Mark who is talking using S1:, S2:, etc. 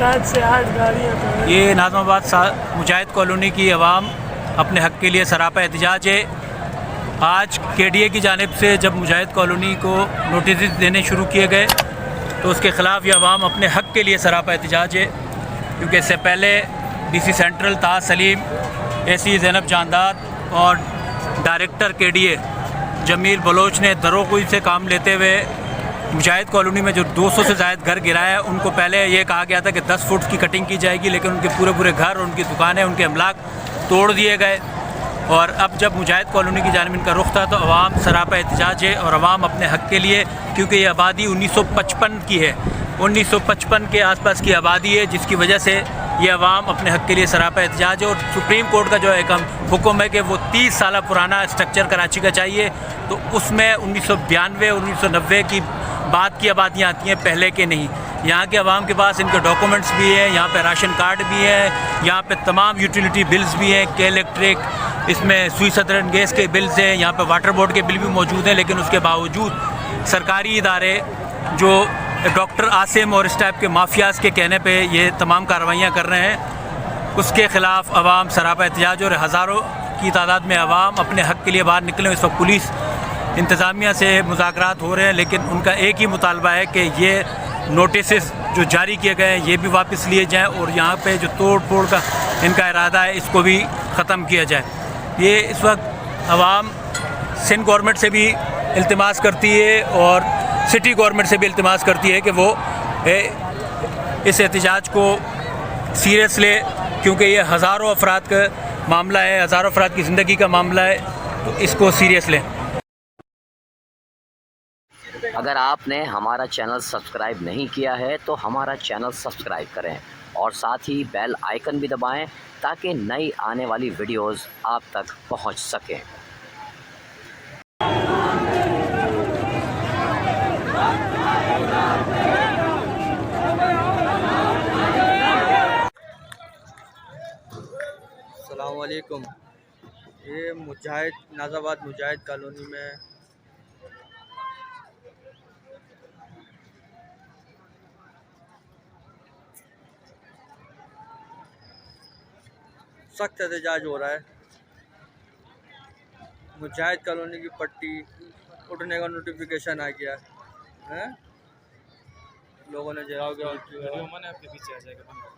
S1: 7 से 8 गाड़ियाँ तो
S2: ये नाज़माबाद मुजाहिद कॉलोनी की आवाम अपने हक़ के लिए सरापा एहतजाज है। आज KDA की जानिब से जब मुजाहिद कॉलोनी को नोटिस देने शुरू किए गए तो उसके ख़िलाफ़ ये आवाम अपने हक़ के लिए सरापा एहतजाज है, क्योंकि इससे पहले DC सेंट्रल ताज सलीम, AC ज़ैनब जानदाद और डायरेक्टर KDA जमील बलोच ने दरोगोई से काम लेते हुए मुजाहिद कॉलोनी में जो 200 से ज़ायद घर गिराए हैं, उनको पहले ये कहा गया था कि 10 फुट की कटिंग की जाएगी, लेकिन उनके पूरे घर, उनकी दुकानें, उनके अमलाक तोड़ दिए गए। और अब जब मुजाहिद कॉलोनी की जानिब इनका रुख था तो अवाम सरापा एहतजाज है और अवाम अपने हक़ के लिए, क्योंकि ये आबादी 1955 की है, 1955 के आसपास की आबादी है, जिसकी वजह से ये अवाम अपने हक़ के लिए सरापा एहतजाज है। और सुप्रीम कोर्ट का जो एक हुक्म है कि वो 30 साल पुराना स्ट्रक्चर कराची का चाहिए, तो उसमें 1992 और 1990 की बाद की आबादियाँ आती हैं, पहले के नहीं। यहाँ के अवाम के पास इनके डॉक्यूमेंट्स भी हैं, यहाँ पे राशन कार्ड भी है, यहाँ पे तमाम यूटिलिटी बिल्स भी हैं, के इलेक्ट्रिक, इसमें सुई सदरन गैस के बिल्स हैं, यहाँ पे वाटर बोर्ड के बिल भी मौजूद हैं। लेकिन उसके बावजूद सरकारी इदारे जो डॉक्टर आसिम और इस टाइप के माफियाज़ के कहने पे ये तमाम कार्रवाइयाँ कर रहे हैं, उसके ख़िलाफ़ अवाम सरापा एहतजाज और हज़ारों की तादाद में अवाम अपने हक़ के लिए बाहर निकले। इस वक्त पुलिस इंतज़ामिया से मुज़ाकरात हो रहे हैं, लेकिन उनका एक ही मुतालबा है कि ये नोटिस जो जारी किए गए हैं ये भी वापस लिए जाएँ और यहाँ पे जो तोड़ फोड़ का इनका इरादा है इसको भी ख़त्म किया जाए। ये इस वक्त अवाम सिंध गवर्नमेंट से भी इल्तिमास करती है और सिटी गवर्नमेंट से भी इल्तिमास करती है कि वो इस एहतजाज को सीरियस ले, क्योंकि ये हज़ारों अफराद का मामला है, हज़ारों अफराद की ज़िंदगी का मामला है, तो इसको सीरियस लें।
S3: अगर आपने हमारा चैनल सब्सक्राइब नहीं किया है तो हमारा चैनल सब्सक्राइब करें और साथ ही बेल आइकन भी दबाएं ताकि नई आने वाली वीडियोस आप तक पहुंच सकें।
S4: अस्सलाम वालेकुम। ये नाज़ाबाद मुजाहिद कॉलोनी में सख्त एहतजाज हो रहा है। मुजाहिद कॉलोनी की पट्टी उठने का नोटिफिकेशन आ गया है, लोगों ने जलाओ के